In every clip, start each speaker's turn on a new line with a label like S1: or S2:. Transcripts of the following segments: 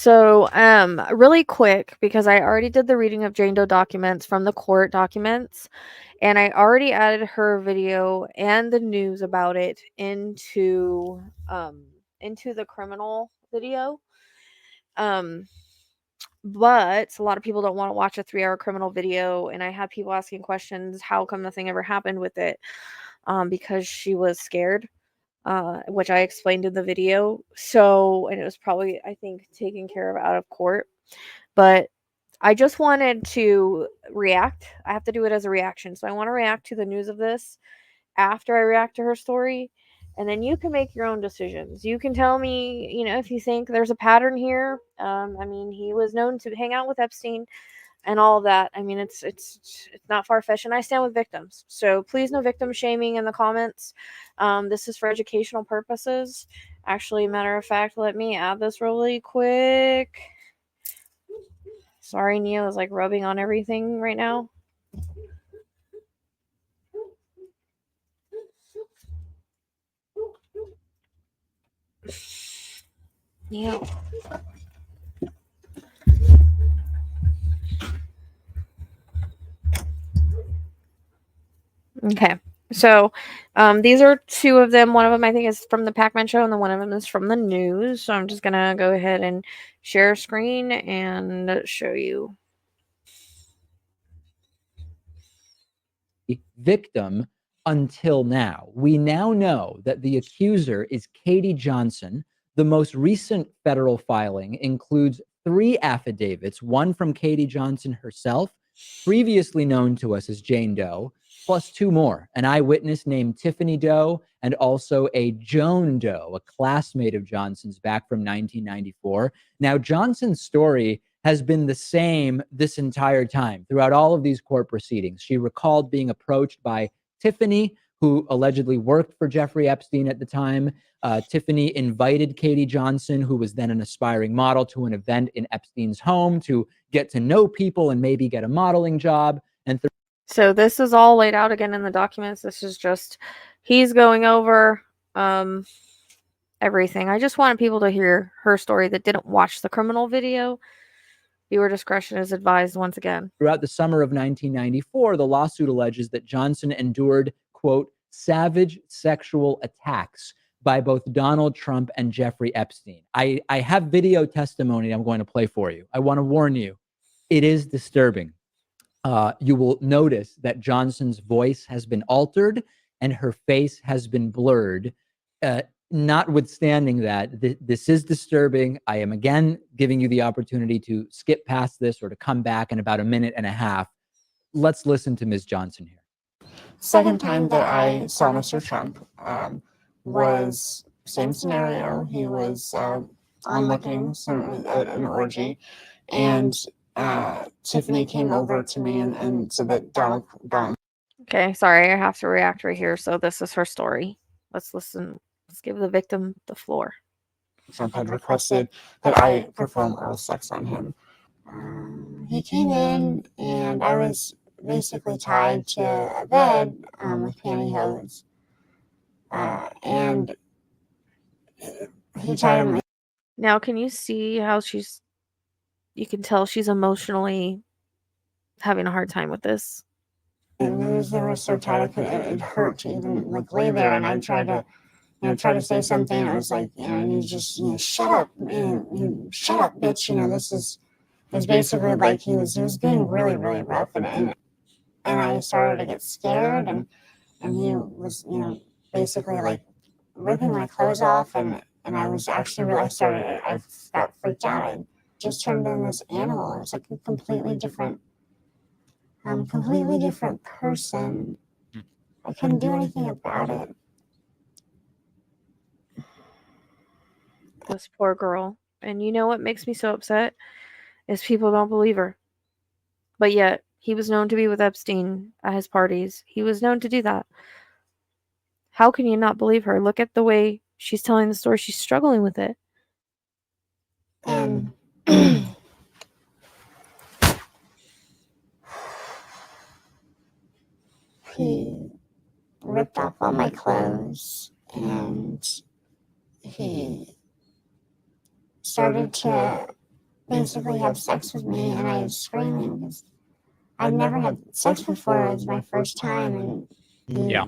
S1: So, really quick, because I already did the reading of Jane Doe documents from the court documents, and I already added her video and the news about it into the criminal video. Um, but a lot of people don't want to watch a 3-hour criminal video, and I had people asking questions, how come nothing ever happened with it? Because she was scared, which I explained in the video. So, and it was probably, I think, taken care of out of court. But I just wanted to react. I have to do it as a reaction. So I want to react to the news of this after I react to her story. And then you can make your own decisions. You can tell me, if you think there's a pattern here. I mean, he was known to hang out with Epstein and all of that. I mean, it's not far-fetched, and I stand with victims. So please, no victim shaming in the comments. This is for educational purposes. Actually, matter of fact, let me add this really quick. Sorry, Neo is like rubbing on everything right now. Neo. Okay. So, these are two of them. One of them I think is from the Pac-Man show, and then one of them is from the news. So I'm just gonna go ahead and share screen and show you.
S2: Victim until now. We now know that the accuser is Katie Johnson. The most recent federal filing includes 3 affidavits, one from Katie Johnson herself, previously known to us as Jane Doe, plus 2 more, an eyewitness named Tiffany Doe and also a Joan Doe, a classmate of Johnson's back from 1994. Now, Johnson's story has been the same this entire time throughout all of these court proceedings. She recalled being approached by Tiffany, who allegedly worked for Jeffrey Epstein at the time. Tiffany invited Katie Johnson, who was then an aspiring model, to an event in Epstein's home to get to know people and maybe get a modeling job.
S1: So this is all laid out again in the documents. This is just, he's going over everything. I just wanted people to hear her story that didn't watch the criminal video. Viewer discretion is advised once again.
S2: Throughout the summer of 1994, the lawsuit alleges that Johnson endured, quote, savage sexual attacks by both Donald Trump and Jeffrey Epstein. I have video testimony I'm going to play for you. I want to warn you, it is disturbing. You will notice that Johnson's voice has been altered and her face has been blurred. Notwithstanding that, this is disturbing. I am again giving you the opportunity to skip past this or to come back in about a minute and a half. Let's listen to Ms. Johnson here.
S3: Second time that I saw Mr. Trump was same scenario. He was onlooking at an orgy, and Tiffany came over to me and said that Donald.
S1: Okay, sorry, I have to react right here. So this is her story. Let's listen. Let's give the victim the floor.
S3: Trump had requested that I perform oral sex on him. He came in, and I was basically tied to a bed with pantyhose. And he tied him.
S1: Now, can you see how you can tell she's emotionally having a hard time with this?
S3: And they were so tight, it hurt to even lay there, and I tried to say something. It was like, you just, shut up, shut up, bitch. This is basically like he was being really, really rough, and I started to get scared, and he was, basically like ripping my clothes off, and I was actually I got freaked out. I just turned into this animal. It was like a completely different person. I couldn't do anything about it.
S1: This poor girl. And you know what makes me so upset? Is people don't believe her. But yet, he was known to be with Epstein at his parties. He was known to do that. How can you not believe her? Look at the way she's telling the story. She's struggling with it.
S3: And he ripped off all my clothes, and he started to basically have sex with me, and I was screaming because I'd never had sex before. It was my first time, and
S2: Yeah.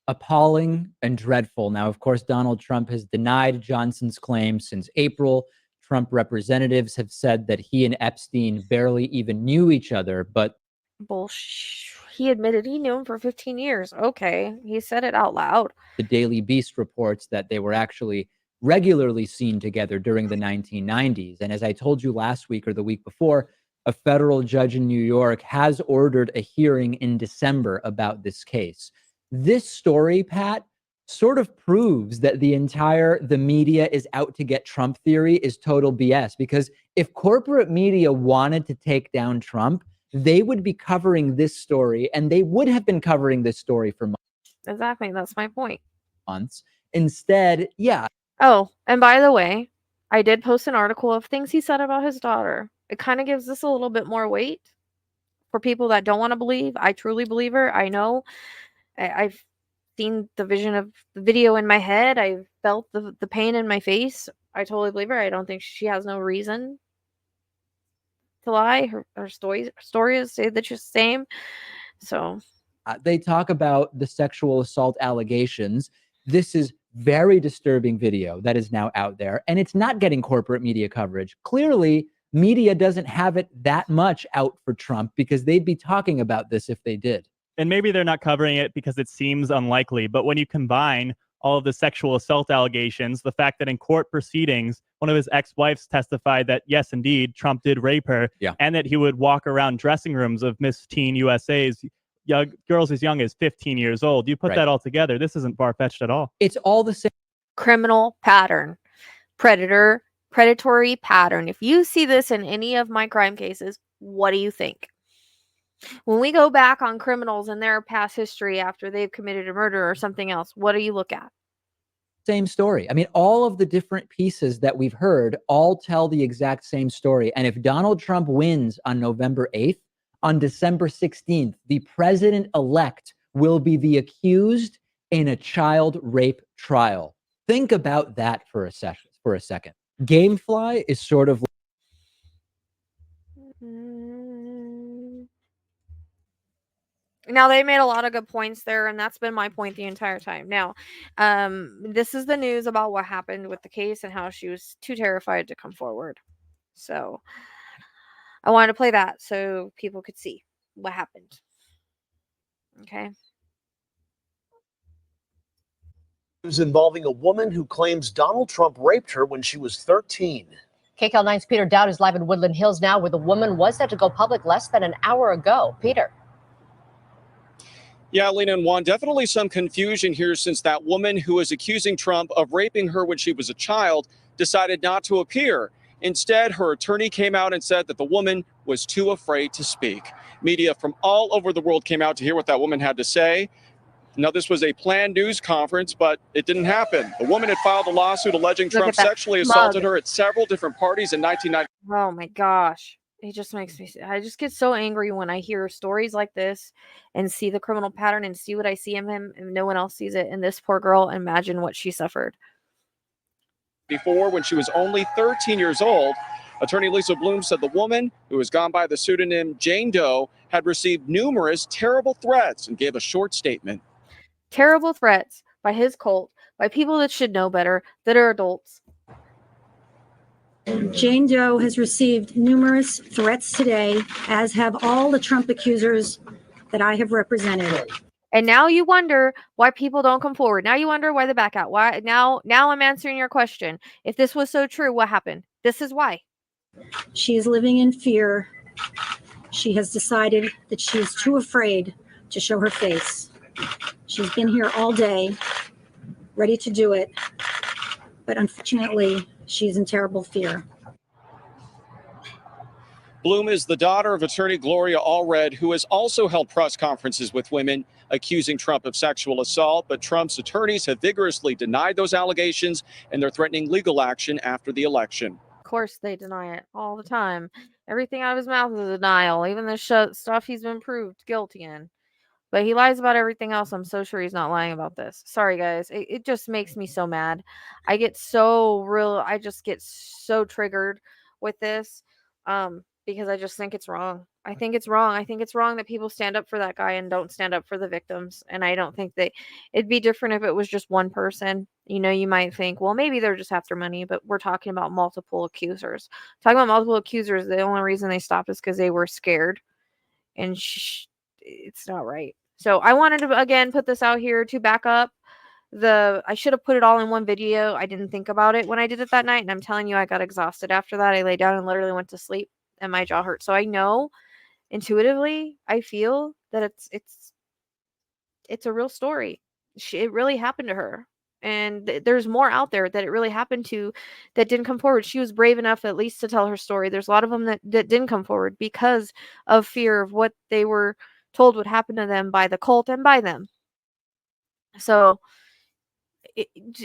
S2: Appalling and dreadful. Now, of course, Donald Trump has denied Johnson's claims since April. Trump representatives have said that he and Epstein barely even knew each other, but
S1: Bullshit. He admitted he knew him for 15 years. Okay, he said it out loud.
S2: the Daily Beast reports that they were actually regularly seen together during the 1990s. And as I told you last week or the week before, a federal judge in New York has ordered a hearing in December about this case. This story, Pat, sort of proves that the media is out to get Trump theory is total BS. Because if corporate media wanted to take down Trump, they would be covering this story, and they would have been covering this story for
S1: Exactly, that's my point.
S2: months. Instead, yeah.
S1: Oh, and by the way, I did post an article of things he said about his daughter. It kind of gives this a little bit more weight for people that don't want to believe. I truly believe her. I know. I've seen the vision of the video in my head. I've felt the pain in my face. I totally believe her. I don't think she has no reason to lie. Her story is say that she's the same. So
S2: They talk about the sexual assault allegations. This is very disturbing video that is now out there, and it's not getting corporate media coverage. Clearly, media doesn't have it that much out for Trump because they'd be talking about this if they did.
S4: And maybe they're not covering it because it seems unlikely. But when you combine all of the sexual assault allegations, the fact that in court proceedings, one of his ex-wives testified that, yes, indeed, Trump did rape her, and that he would walk around dressing rooms of Miss Teen USA's young girls as young as 15 years old. You put that all together, this isn't far-fetched at all.
S2: It's all the same.
S1: Criminal pattern, predatory pattern. If you see this in any of my crime cases, what do you think? When we go back on criminals and their past history after they've committed a murder or something else, what do you look at?
S2: Same story. I mean, all of the different pieces that we've heard all tell the exact same story. And if Donald Trump wins on November 8th, on December 16th, the president-elect will be the accused in a child rape trial. Think about that for a second. Gamefly is sort of
S1: Now, they made a lot of good points there, and that's been my point the entire time. Now, this is the news about what happened with the case and how she was too terrified to come forward. So I wanted to play that so people could see what happened. Okay.
S5: News involving a woman who claims Donald Trump raped her when she was 13.
S6: KCAL 9's Peter Dowd is live in Woodland Hills now, where the woman was set to go public less than an hour ago. Peter.
S7: Yeah, Lena and Juan, definitely some confusion here since that woman who was accusing Trump of raping her when she was a child decided not to appear. Instead, her attorney came out and said that the woman was too afraid to speak. Media from all over the world came out to hear what that woman had to say. Now, this was a planned news conference, but it didn't happen. The woman had filed a lawsuit alleging Trump sexually assaulted her at several different parties in 1990.
S1: Oh my gosh. It just makes me, I just get so angry when I hear stories like this and see the criminal pattern and see what I see in him and no one else sees it. And this poor girl, imagine what she suffered.
S7: Before, when she was only 13 years old, attorney Lisa Bloom said the woman, who has gone by the pseudonym Jane Doe, had received numerous terrible threats and gave a short statement.
S1: Terrible threats by his cult, by people that should know better, that are adults.
S8: Jane Doe has received numerous threats today, as have all the Trump accusers that I have represented.
S1: And now you wonder why people don't come forward. Now you wonder why they back out. Why now I'm answering your question. If this was so true, what happened? This is why.
S8: She is living in fear. She has decided that she is too afraid to show her face. She's been here all day, ready to do it, but unfortunately, she's in terrible fear.
S7: Bloom is the daughter of attorney Gloria Allred, who has also held press conferences with women accusing Trump of sexual assault. But Trump's attorneys have vigorously denied those allegations, and they're threatening legal action after the election.
S1: Of course, they deny it all the time. Everything out of his mouth is a denial, even the stuff he's been proved guilty in. But he lies about everything else. I'm so sure he's not lying about this. Sorry, guys. It just makes me so mad. I just get so triggered with this, because I just think it's wrong. I think it's wrong. I think it's wrong that people stand up for that guy and don't stand up for the victims. And I don't think it'd be different if it was just one person. You know, you might think, well, maybe they're just after money, but we're talking about multiple accusers. Talking about multiple accusers, the only reason they stopped is because they were scared. And it's not right. So I wanted to, again, put this out here to back up I should have put it all in one video. I didn't think about it when I did it that night. And I'm telling you, I got exhausted after that. I lay down and literally went to sleep and my jaw hurt. So I know intuitively, I feel that it's a real story. It really happened to her. And there's more out there that it really happened to that didn't come forward. She was brave enough at least to tell her story. There's a lot of them that didn't come forward because of fear of what they were told would happen to them by the cult and by them. So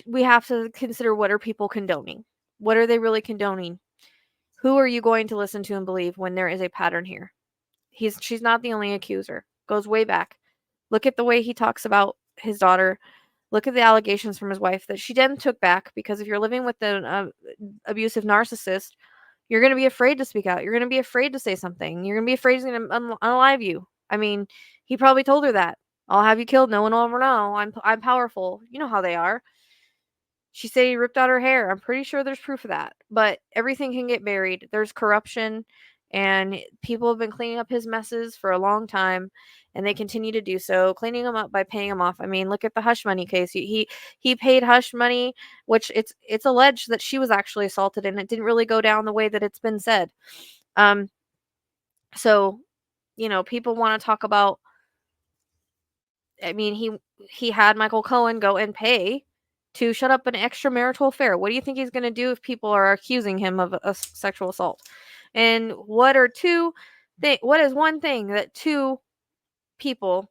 S1: we have to consider, what are people condoning? What are they really condoning? Who are you going to listen to and believe when there is a pattern here? She's not the only accuser. Goes way back. Look at the way he talks about his daughter. Look at the allegations from his wife that she then took back, because if you're living with an abusive narcissist, you're going to be afraid to speak out. You're going to be afraid to say something. You're going to be afraid he's going to unalive you. I mean, he probably told her that. I'll have you killed. No one will ever know. I'm powerful. You know how they are. She said he ripped out her hair. I'm pretty sure there's proof of that. But everything can get buried. There's corruption, and people have been cleaning up his messes for a long time, and they continue to do so, cleaning them up by paying him off. I mean, look at the hush money case. He paid hush money, which it's alleged that she was actually assaulted, and it didn't really go down the way that it's been said. So, you know, people want to talk about, I mean, he had Michael Cohen go and pay to shut up an extramarital affair. What do you think he's going to do if people are accusing him of a sexual assault? And what is one thing that two people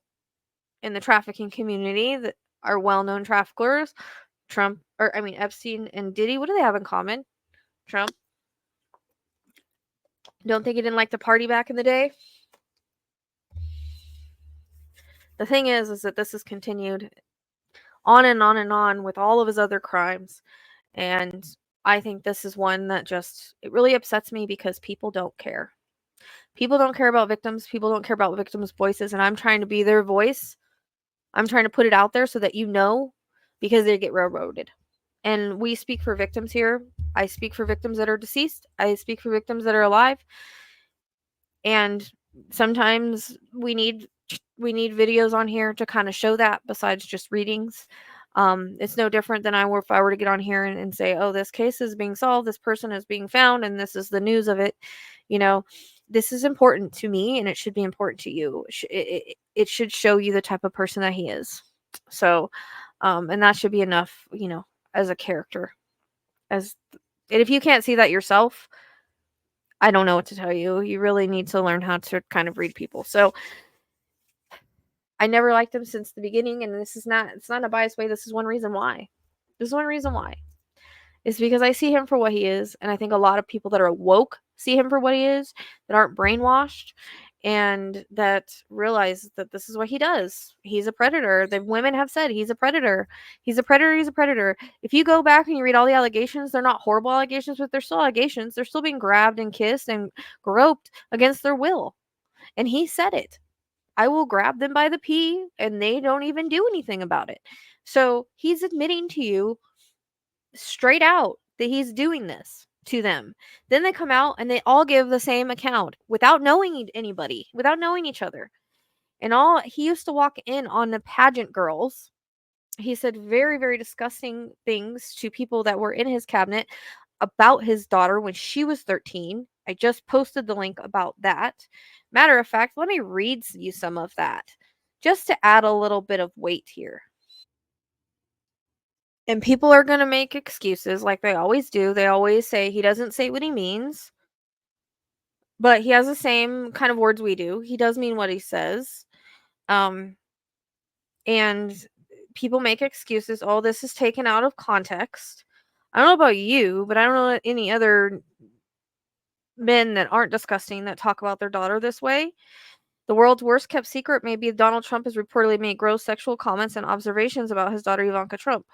S1: in the trafficking community that are well-known traffickers, Epstein and Diddy, what do they have in common? Trump. Don't think he didn't like to party back in the day? The thing is that this has continued on and on and on with all of his other crimes. And I think this is one that it really upsets me, because people don't care. People don't care about victims. People don't care about victims' voices. And I'm trying to be their voice. I'm trying to put it out there so that you know, because they get railroaded. And we speak for victims here. I speak for victims that are deceased. I speak for victims that are alive. And sometimes we need videos on here to kind of show that, besides just readings. It's no different than if I were to get on here and say, oh, this case is being solved, this person is being found, and this is the news of it. You know, this is important to me, and it should be important to you. It should show you the type of person that he is. So, and that should be enough, you know, as a character. And if you can't see that yourself, I don't know what to tell you. You really need to learn how to kind of read people. So I never liked him since the beginning, and it's not a biased way. This is one reason why. It's because I see him for what he is, and I think a lot of people that are woke see him for what he is, that aren't brainwashed, and that realize that this is what he does. He's a predator. The women have said he's a predator. He's a predator. He's a predator. If you go back and you read all the allegations, they're not horrible allegations, but they're still allegations. They're still being grabbed and kissed and groped against their will. And he said it. I will grab them by the pee, and they don't even do anything about it. So he's admitting to you straight out that he's doing this to them. Then they come out and they all give the same account without knowing anybody, without knowing each other. And he used to walk in on the pageant girls. He said very, very disgusting things to people that were in his cabinet about his daughter when she was 13. I just posted the link about that. Matter of fact, let me read you some of that, just to add a little bit of weight here. And people are going to make excuses like they always do. They always say he doesn't say what he means, but he has the same kind of words we do. He does mean what he says. And people make excuses. Oh, this is taken out of context. I don't know about you, but I don't know any other men that aren't disgusting that talk about their daughter this way. The world's worst kept secret may be Donald Trump has reportedly made gross sexual comments and observations about his daughter Ivanka Trump.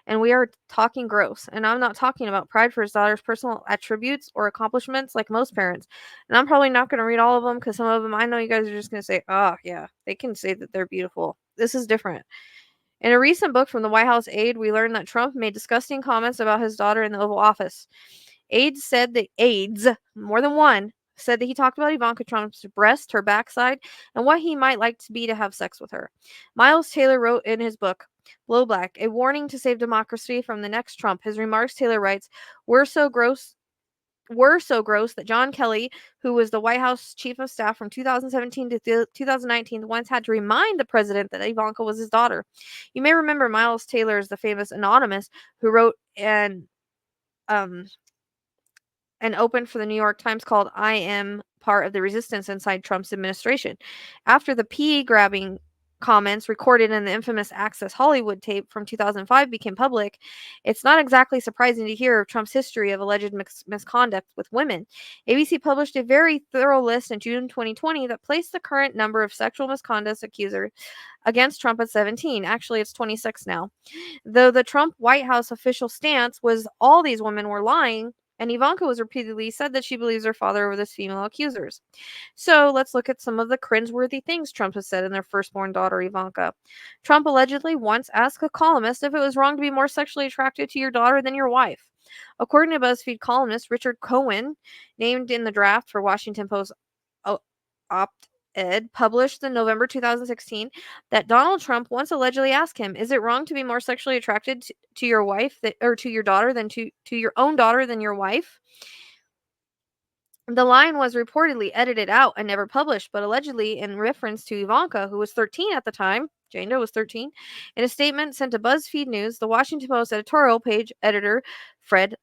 S1: And we are talking gross. And I'm not talking about pride for his daughter's personal attributes or accomplishments like most parents. And I'm probably not going to read all of them because some of them I know you guys are just going to say, oh, yeah, they can say that they're beautiful. This is different. In a recent book from the White House aide, we learned that Trump made disgusting comments about his daughter in the Oval Office. Aides, more than one, said that he talked about Ivanka Trump's breast, her backside, and what he might like to be to have sex with her. Miles Taylor wrote in his book, Blow Black, a warning to save democracy from the next Trump. His remarks, Taylor writes, were so gross that John Kelly, who was the White House chief of staff from 2017 to 2019, once had to remind the president that Ivanka was his daughter. You may remember Miles Taylor is the famous anonymous who wrote an open for the New York Times called I Am Part of the Resistance Inside Trump's Administration. After the pee-grabbing comments recorded in the infamous Access Hollywood tape from 2005 became public, it's not exactly surprising to hear of Trump's history of alleged misconduct with women. ABC published a very thorough list in June 2020 that placed the current number of sexual misconduct accusers against Trump at 17. Actually, it's 26 now. Though the Trump White House official stance was all these women were lying, and Ivanka was repeatedly said that she believes her father were the female accusers. So let's look at some of the cringeworthy things Trump has said in their firstborn daughter, Ivanka. Trump allegedly once asked a columnist if it was wrong to be more sexually attracted to your daughter than your wife. According to BuzzFeed columnist Richard Cohen, named in the draft for Washington Post op-ed published in November 2016, that Donald Trump once allegedly asked him, "Is it wrong to be more sexually attracted to your wife or to your daughter than to your own daughter than your wife?" The line was reportedly edited out and never published, but allegedly in reference to Ivanka, who was 13 at the time. Jane Doe was 13. In a statement sent to BuzzFeed News, the Washington Post editorial page editor Fred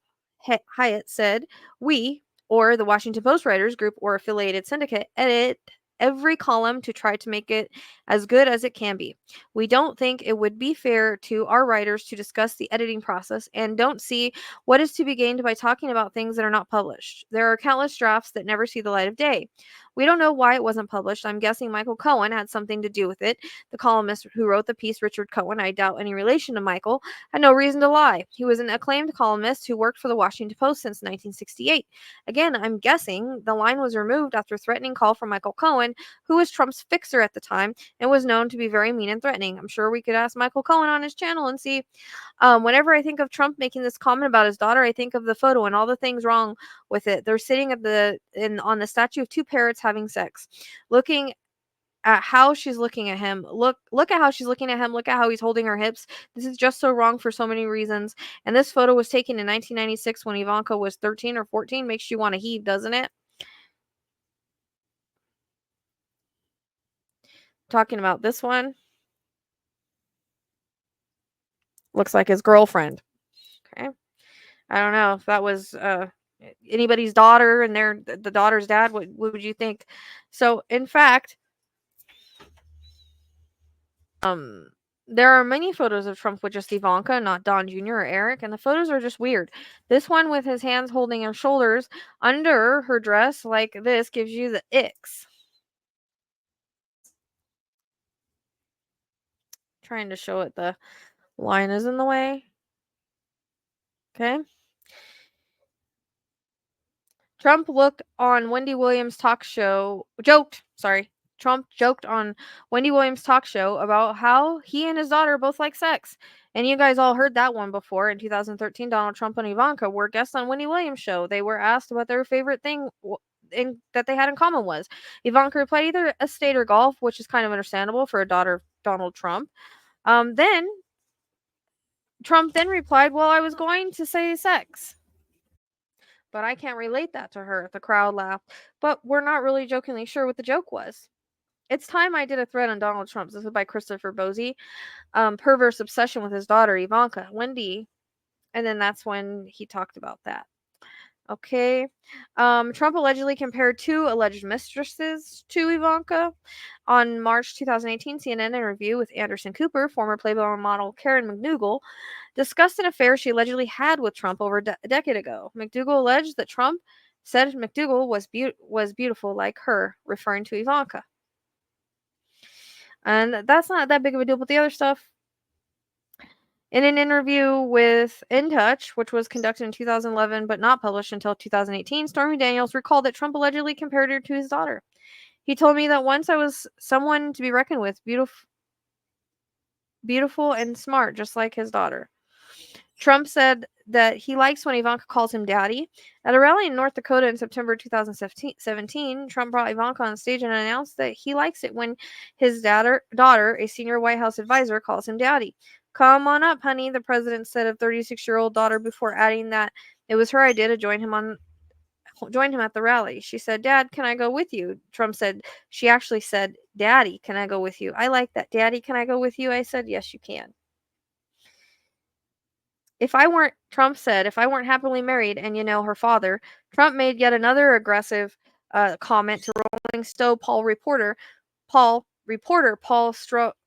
S1: Hyatt said, "We, or the Washington Post Writers Group or affiliated syndicate, edit every column to try to make it as good as it can be. We don't think it would be fair to our writers to discuss the editing process and don't see what is to be gained by talking about things that are not published. There are countless drafts that never see the light of day. We don't know why it wasn't published. I'm guessing Michael Cohen had something to do with it. The columnist who wrote the piece, Richard Cohen, I doubt any relation to Michael, had no reason to lie. He was an acclaimed columnist who worked for the Washington Post since 1968. Again, I'm guessing the line was removed after a threatening call from Michael Cohen, who was Trump's fixer at the time and was known to be very mean and threatening. I'm sure we could ask Michael Cohen on his channel and see. Whenever I think of Trump making this comment about his daughter, I think of the photo and all the things wrong with it. They're sitting on the statue of two parrots having sex, looking at how she's looking at him. Look at how she's looking at him. Look at how he's holding her hips. This is just so wrong for so many reasons. And this photo was taken in 1996 when Ivanka was 13 or 14. Makes you want to heave, doesn't it? Talking about this one. Looks like his girlfriend. Okay. I don't know if that was anybody's daughter and the daughter's dad. What would you think? So, in fact, there are many photos of Trump with just Ivanka, not Don Jr. or Eric, and the photos are just weird. This one with his hands holding her shoulders under her dress like this gives you the icks. Trying to show it, the line is in the way. Okay. Trump joked on Wendy Williams' talk show about how he and his daughter both like sex. And you guys all heard that one before. In 2013, Donald Trump and Ivanka were guests on Wendy Williams' show. They were asked what their favorite thing that they had in common was. Ivanka replied either estate or golf, which is kind of understandable for a daughter of Donald Trump. Then Trump then replied, "Well, I was going to say sex, but I can't relate that to her." The crowd laughed, but we're not really jokingly sure what the joke was. It's time I did a thread on Donald Trump. This is by Christopher Bosey. Perverse obsession with his daughter, Ivanka, Wendy. And then that's when he talked about that. Okay. Trump allegedly compared two alleged mistresses to Ivanka. On March 2018, CNN interview with Anderson Cooper, former Playboy model Karen McDougal, discussed an affair she allegedly had with Trump over a decade ago. McDougal alleged that Trump said McDougal was beautiful like her, referring to Ivanka. And that's not that big of a deal, but the other stuff, In an interview with In Touch, which was conducted in 2011 but not published until 2018, Stormy Daniels recalled that Trump allegedly compared her to his daughter. He told me that once I was someone to be reckoned with, beautiful and smart, just like his daughter. Trump said that he likes when Ivanka calls him daddy. At a rally in North Dakota in September 2017, Trump brought Ivanka on stage and announced that he likes it when his daughter, a senior White House advisor, calls him daddy. Come on up, honey, the president said of 36-year-old daughter before adding that it was her idea to join him at the rally. She said, Dad, can I go with you? Trump said, she actually said, Daddy, can I go with you? I like that. Daddy, can I go with you? I said, yes, you can. Trump said, if I weren't happily married and her father, Trump made yet another aggressive comment to Rolling Stone Paul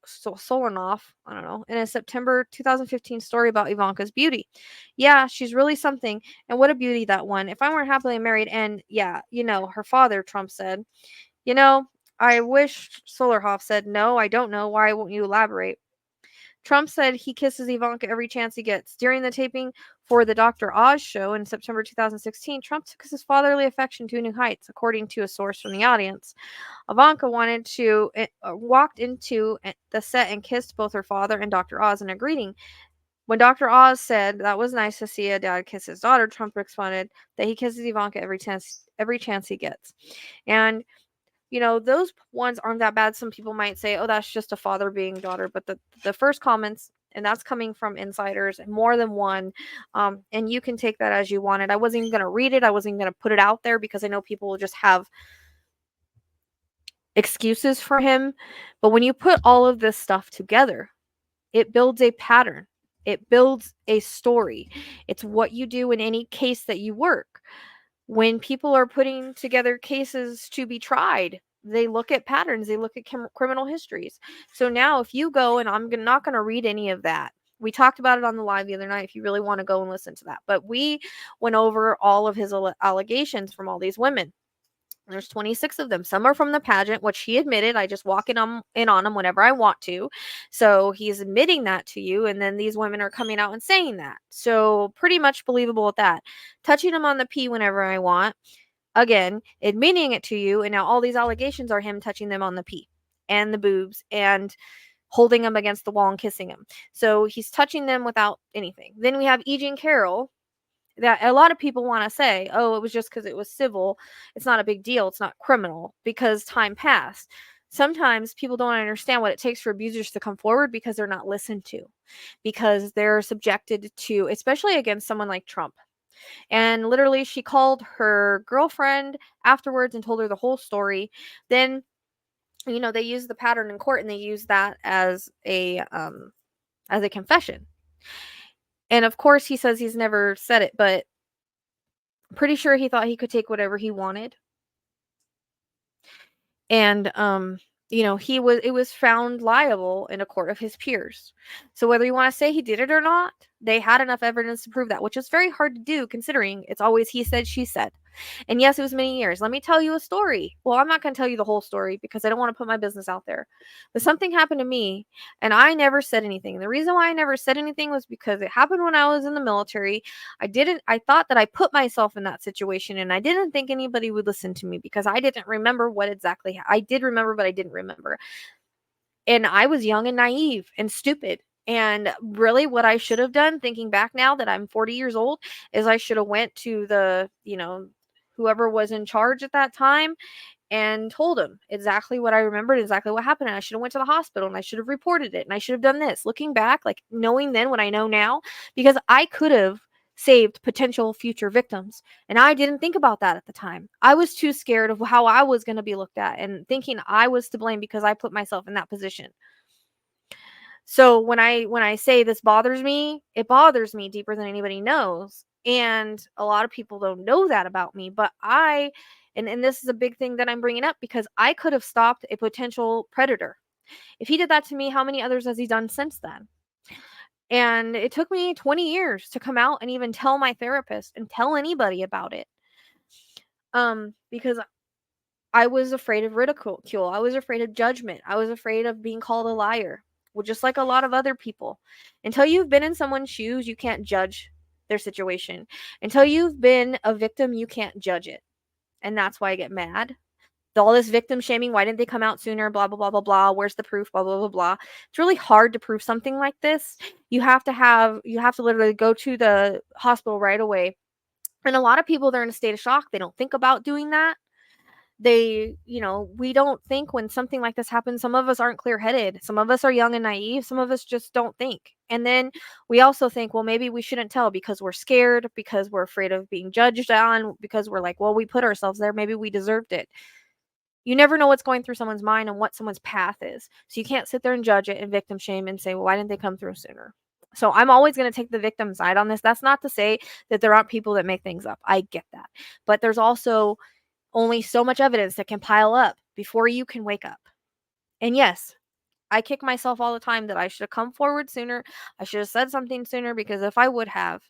S1: Solanoff, I don't know, in a September 2015 story about Ivanka's beauty. Yeah, she's really something, and what a beauty that one. If I weren't happily married and, her father, Trump said. I wish Solanoff said, no, I don't know. Why won't you elaborate? Trump said he kisses Ivanka every chance he gets. During the taping for the Dr. Oz show in September 2016, Trump took his fatherly affection to new heights, according to a source from the audience. Ivanka walked into the set and kissed both her father and Dr. Oz in a greeting. When Dr. Oz said that was nice to see a dad kiss his daughter, Trump responded that he kisses Ivanka every chance he gets. And those ones aren't that bad. Some people might say, oh, that's just a father being daughter. But the first comments, and that's coming from insiders, more than one. And you can take that as you want it. I wasn't even going to read it. I wasn't going to put it out there because I know people will just have excuses for him. But when you put all of this stuff together, it builds a pattern. It builds a story. It's what you do in any case that you work. When people are putting together cases to be tried, they look at patterns, they look at criminal histories. So now if you go, and I'm not going to read any of that. We talked about it on the live the other night if you really want to go and listen to that. But we went over all of his allegations from all these women. There's 26 of them. Some are from the pageant, which he admitted. I just walk in on them whenever I want to. So he's admitting that to you. And then these women are coming out and saying that. So pretty much believable at that. Touching them on the pee whenever I want. Again, admitting it to you. And now all these allegations are him touching them on the pee and the boobs and holding them against the wall and kissing them. So he's touching them without anything. Then we have E. Jean Carroll. That a lot of people want to say, oh, it was just because it was civil. It's not a big deal. It's not criminal because time passed. Sometimes people don't understand what it takes for abusers to come forward because they're not listened to, because they're subjected to, especially against someone like Trump. And literally, she called her girlfriend afterwards and told her the whole story. Then, they use the pattern in court and they use that as a confession. And of course, he says he's never said it, but pretty sure he thought he could take whatever he wanted. And it was found liable in a court of his peers. So whether you want to say he did it or not, they had enough evidence to prove that, which is very hard to do considering it's always he said, she said. And yes, it was many years. Let me tell you a story. Well, I'm not going to tell you the whole story because I don't want to put my business out there. But something happened to me and I never said anything. The reason why I never said anything was because it happened when I was in the military. I thought that I put myself in that situation and I didn't think anybody would listen to me because I didn't remember what exactly I did remember, but I didn't remember. And I was young and naive and stupid. And really what I should have done, thinking back now that I'm 40 years old, is I should have went to the, whoever was in charge at that time and told him exactly what I remembered, exactly what happened. And I should have went to the hospital and I should have reported it. And I should have done this. Looking back, like knowing then what I know now, because I could have saved potential future victims. And I didn't think about that at the time. I was too scared of how I was going to be looked at and thinking I was to blame because I put myself in that position. So when I say this bothers me, it bothers me deeper than anybody knows. And a lot of people don't know that about me, but and this is a big thing that I'm bringing up because I could have stopped a potential predator. If he did that to me, how many others has he done since then? And it took me 20 years to come out and even tell my therapist and tell anybody about it. Because I was afraid of ridicule. I was afraid of judgment. I was afraid of being called a liar. Well, just like a lot of other people. Until you've been in someone's shoes, you can't judge their situation. Until you've been a victim, you can't judge it. And that's why I get mad. All this victim shaming, why didn't they come out sooner? Blah, blah, blah, blah, blah. Where's the proof? Blah, blah, blah, blah. It's really hard to prove something like this. You have to literally go to the hospital right away. And a lot of people, they're in a state of shock. They don't think about doing that. We don't think when something like this happens. Some of us aren't clear-headed. Some of us are young and naive. Some of us just don't think. And then we also think, well, maybe we shouldn't tell because we're scared, because we're afraid of being judged on, because we're like, well, we put ourselves there. Maybe we deserved it. You never know what's going through someone's mind and what someone's path is. So you can't sit there and judge it and victim shame and say, well, why didn't they come through sooner? So I'm always going to take the victim side on this. That's not to say that there aren't people that make things up. I get that. But there's also only so much evidence that can pile up before you can wake up. And yes, I kick myself all the time that I should have come forward sooner. I should have said something sooner, because if I would have,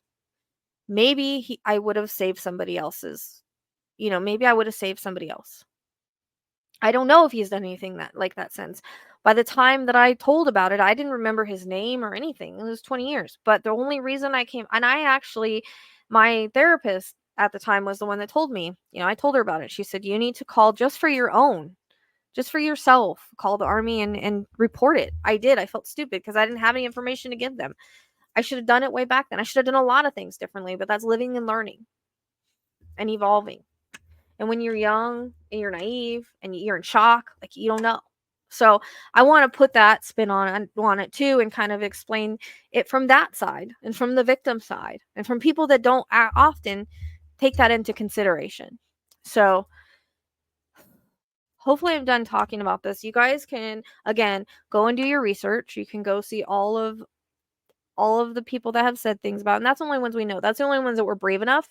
S1: maybe I would have saved somebody else's. Maybe I would have saved somebody else. I don't know if he's done anything that since. By the time that I told about it, I didn't remember his name or anything. It was 20 years. But the only reason I came, and my therapist at the time was the one that told me, I told her about it. She said, you need to call just for your own, just for yourself. Call the Army and report it. I did. I felt stupid because I didn't have any information to give them. I should have done it way back then. I should have done a lot of things differently, but that's living and learning and evolving. And when you're young and you're naive and you're in shock, like, you don't know. So I want to put that spin on it too, and kind of explain it from that side and from the victim side and from people that don't often take that into consideration. So hopefully I'm done talking about this. You guys can, again, go and do your research. You can go see all of the people that have said things about it. And that's the only ones we know. That's the only ones that were brave enough.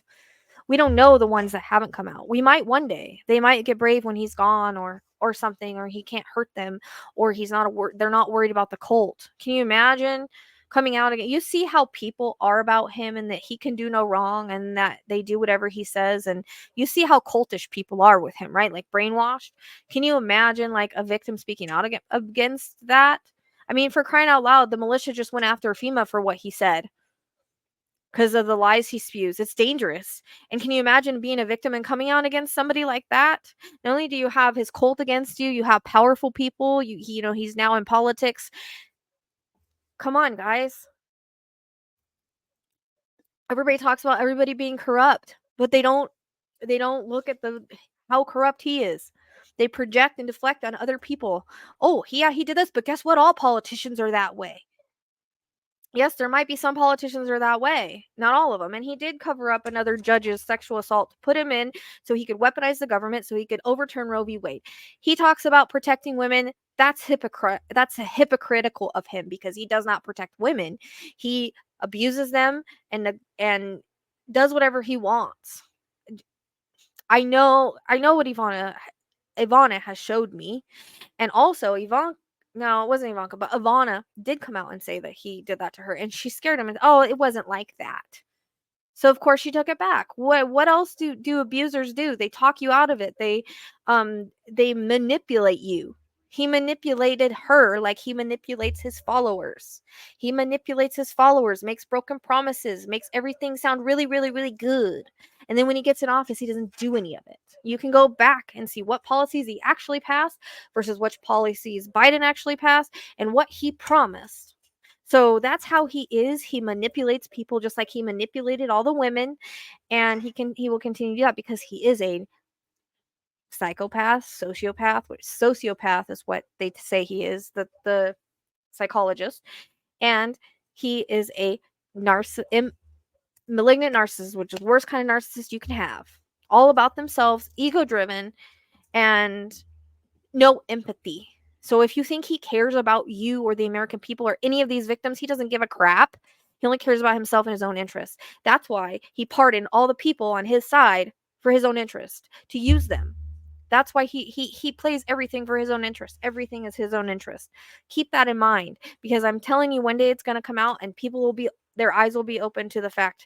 S1: We don't know the ones that haven't come out. We might one day. They might get brave when he's gone or something, or he can't hurt them, or they're not worried about the cult. Can you imagine coming out again? You see how people are about him, and that he can do no wrong, and that they do whatever he says. And you see how cultish people are with him, right? Like brainwashed. Can you imagine like a victim speaking out against that? I mean, for crying out loud, the militia just went after FEMA for what he said, because of the lies he spews. It's dangerous. And can you imagine being a victim and coming out against somebody like that? Not only do you have his cult against you, you have powerful people. He's now in politics. Come on, guys. Everybody talks about everybody being corrupt, but they don't look at how corrupt he is. They project and deflect on other people. Oh, he did this, but guess what? All politicians are that way. Yes, there might be some politicians are that way. Not all of them. And he did cover up another judge's sexual assault to put him in so he could weaponize the government, so he could overturn Roe v. Wade. He talks about protecting women. That's hypocritical of him, because he does not protect women. He abuses them and does whatever he wants. I know what Ivana has showed me. And also no, it wasn't Ivanka, but Ivana did come out and say that he did that to her, and she scared him. And it wasn't like that. So of course she took it back. What else do abusers do? They talk you out of it. They manipulate you. He manipulated her like he manipulates his followers. He manipulates his followers, makes broken promises, makes everything sound really, really, really good. And then when he gets in office, he doesn't do any of it. You can go back and see what policies he actually passed versus which policies Biden actually passed and what he promised. So that's how he is. He manipulates people just like he manipulated all the women, and he will continue to do that because he is a psychopath, sociopath, which sociopath is what they say he is, the psychologist, and he is a malignant narcissist, which is the worst kind of narcissist you can have. All about themselves, ego-driven, and no empathy. So if you think he cares about you or the American people or any of these victims, he doesn't give a crap. He only cares about himself and his own interests. That's why he pardoned all the people on his side for his own interest, to use them. That's why he plays everything for his own interest. Everything is his own interest. Keep that in mind, because I'm telling you, one day it's going to come out and their eyes will be open to the fact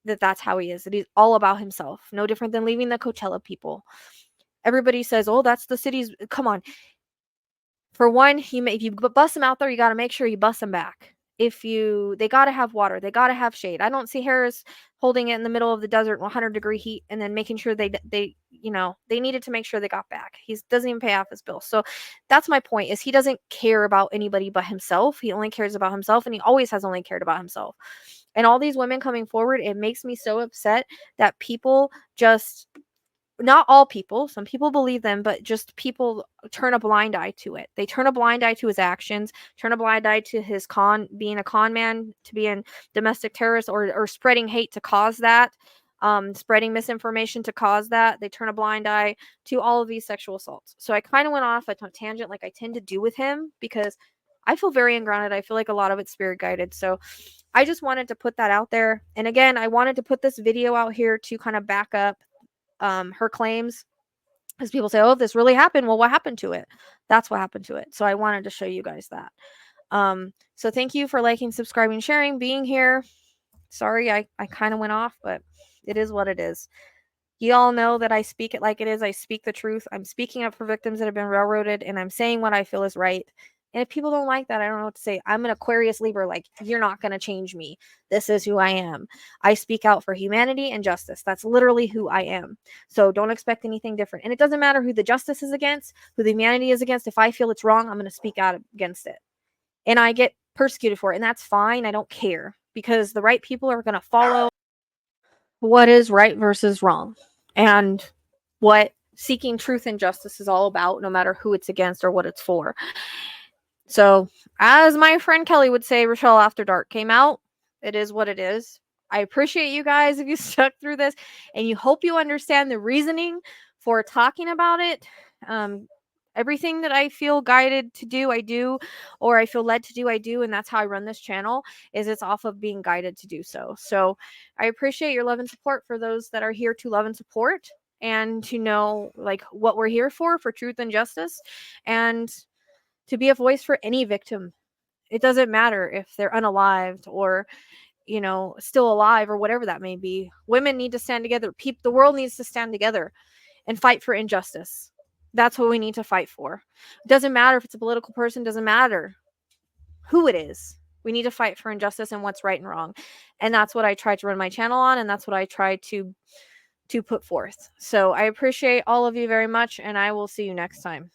S1: that that's how he is. That he's all about himself. No different than leaving the Coachella people. Everybody says, oh, that's the city's. Come on. For one, if you bust them out there, you got to make sure you bust them back. They got to have water, they got to have shade. I don't see Harris holding it in the middle of the desert in 100-degree heat and then making sure they needed to make sure they got back. He doesn't even pay off his bill. So that's my point, is he doesn't care about anybody but himself. He only cares about himself, and he always has only cared about himself. And all these women coming forward, it makes me so upset that people just, not all people, some people believe them, but just people turn a blind eye to it. They turn a blind eye to his actions, turn a blind eye to his being a con man, to being domestic terrorist, or spreading hate to cause that, spreading misinformation to cause that. They turn a blind eye to all of these sexual assaults. So I kind of went off a tangent like I tend to do with him, because I feel very ungrounded. I feel like a lot of it's spirit guided. So I just wanted to put that out there. And again, I wanted to put this video out here to kind of back up her claims, because people say, oh, if this really happened, well, what happened to it? That's what happened to it. So I wanted to show you guys that. So thank you for liking, subscribing, sharing, being here. Sorry, I kind of went off, but it is what it is. You all know that I speak it like it is. I speak the truth. I'm speaking up for victims that have been railroaded, and I'm saying what I feel is right. And if people don't like that, I don't know what to say. I'm an Aquarius Libra. Like, you're not going to change me. This is who I am. I speak out for humanity and justice. That's literally who I am. So don't expect anything different. And it doesn't matter who the justice is against, who the humanity is against. If I feel it's wrong, I'm going to speak out against it. And I get persecuted for it. And that's fine. I don't care, because the right people are going to follow what is right versus wrong, and what seeking truth and justice is all about, no matter who it's against or what it's for. So, as my friend Kelly would say, Rachelle After Dark came out. It is what it is. I appreciate you guys if you stuck through this, and you hope you understand the reasoning for talking about it. Everything that I feel guided to do, I do, or I feel led to do, I do, and that's how I run this channel, is it's off of being guided to do so. So I appreciate your love and support for those that are here to love and support, and to know like what we're here for truth and justice, and to be a voice for any victim. It doesn't matter if they're unalived or, still alive, or whatever that may be. Women need to stand together. The world needs to stand together and fight for injustice. That's what we need to fight for. It doesn't matter if it's a political person, doesn't matter who it is. We need to fight for injustice and what's right and wrong. And that's what I try to run my channel on, and that's what I try to put forth. So I appreciate all of you very much, and I will see you next time.